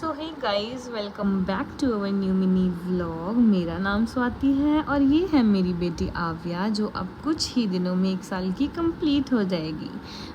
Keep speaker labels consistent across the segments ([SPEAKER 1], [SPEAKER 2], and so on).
[SPEAKER 1] So hey guys, welcome back to our new mini vlog. मेरा नाम स्वाति है और ये है मेरी बेटी आव्या, जो अब कुछ ही दिनों में 1 साल की कंप्लीट हो जाएगी।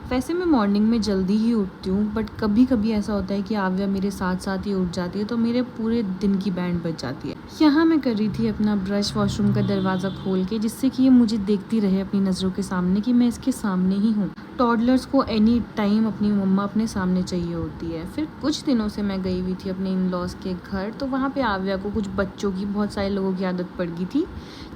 [SPEAKER 1] वैसे मैं मॉर्निंग में जल्दी ही उठती हूँ, बट कभी कभी ऐसा होता है कि आव्या मेरे साथ साथ ही उठ जाती है, तो मेरे पूरे दिन की बैंड बज जाती है। यहाँ मैं कर रही थी अपना ब्रश वॉशरूम का दरवाज़ा खोल के, जिससे कि ये मुझे देखती रहे अपनी नज़रों के सामने कि मैं इसके सामने ही हूँ। टॉडलर्स को एनी टाइम अपनी मम्मा अपने सामने चाहिए होती है। फिर कुछ दिनों से मैं गई हुई थी अपने इन लॉज के घर, तो वहाँ पे आव्या को कुछ बच्चों की, बहुत सारे लोगों की आदत पड़ गई थी,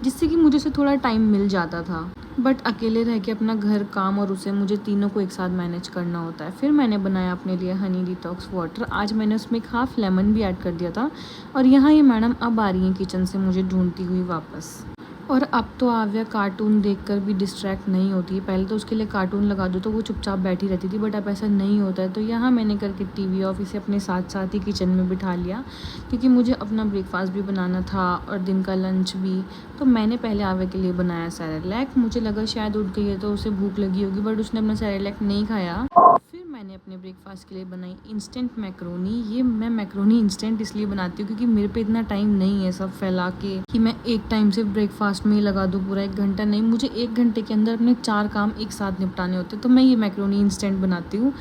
[SPEAKER 1] जिससे कि मुझे से थोड़ा टाइम मिल जाता था। बट अकेले रह के अपना घर, काम और उसे मुझे तीनों को एक साथ मैनेज करना होता है। फिर मैंने बनाया अपने लिए हनी डिटॉक्स वाटर। आज मैंने उसमें एक हाफ लेमन भी ऐड कर दिया था। और यहाँ ये मैडम अब आ रही हैं किचन से मुझे ढूंढती हुई वापस। और अब तो आव्या कार्टून देखकर भी डिस्ट्रैक्ट नहीं होती है। पहले तो उसके लिए कार्टून लगा दो तो वो चुपचाप बैठी रहती थी, बट अब ऐसा नहीं होता है। तो यहाँ मैंने करके टीवी ऑफ इसे अपने साथ साथ ही किचन में बिठा लिया, क्योंकि मुझे अपना ब्रेकफास्ट भी बनाना था और दिन का लंच भी। तो मैंने पहले आव्या के लिए बनाया सैरेलैक। मुझे लगा शायद उठ गई है तो उसे भूख लगी होगी, बट उसने अपना सैरेलैक नहीं खाया। फिर मैंने अपने ब्रेकफास्ट के लिए बनाई इंस्टेंट मैक्रोनी। ये मैं मैक्रोनी इंस्टेंट इसलिए बनाती हूँ क्योंकि मेरे पे इतना टाइम नहीं है सब फैला के कि मैं एक टाइम से ब्रेकफास्ट में ही लगा दूँ पूरा 1 घंटा। नहीं, मुझे 1 घंटे के अंदर अपने 4 काम एक साथ निपटाने होते हैं, तो मैं ये मैक्रोनी इंस्टेंट बनाती हूँ।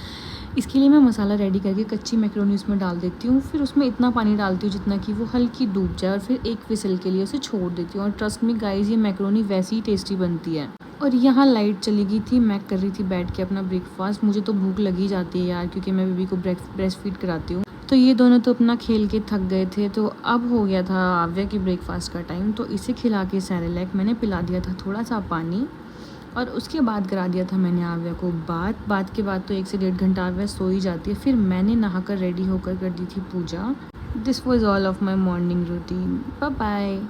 [SPEAKER 1] इसके लिए मैं मसाला रेडी करके कच्ची मैक्रोनी उसमें डाल देती हूँ। फिर उसमें इतना पानी डालती हूँ जितना कि वो हल्की डूब जाए, और फिर 1 विसल के लिए उसे छोड़ देती हूँ। और ट्रस्ट मी गाइस, ये मैक्रोनी वैसी ही टेस्टी बनती है। और यहाँ लाइट चली गई थी, मैं कर रही थी बैठ के अपना ब्रेकफास्ट। मुझे तो भूख लगी जाती है यार, क्योंकि मैं बेबी को ब्रेस्ट फीड कराती हूँ। तो ये दोनों तो अपना खेल के थक गए थे, तो अब हो गया था आव्या की ब्रेकफास्ट का टाइम। तो इसे खिला के सैरेलैक मैंने पिला दिया था थोड़ा सा पानी, और उसके बाद करा दिया था मैंने आव्या को बात के बाद तो 1 से 1.5 घंटा आव्या सो ही जाती है। फिर मैंने नहाकर रेडी होकर कर दी थी puja. This was all of my morning routine. Bye bye.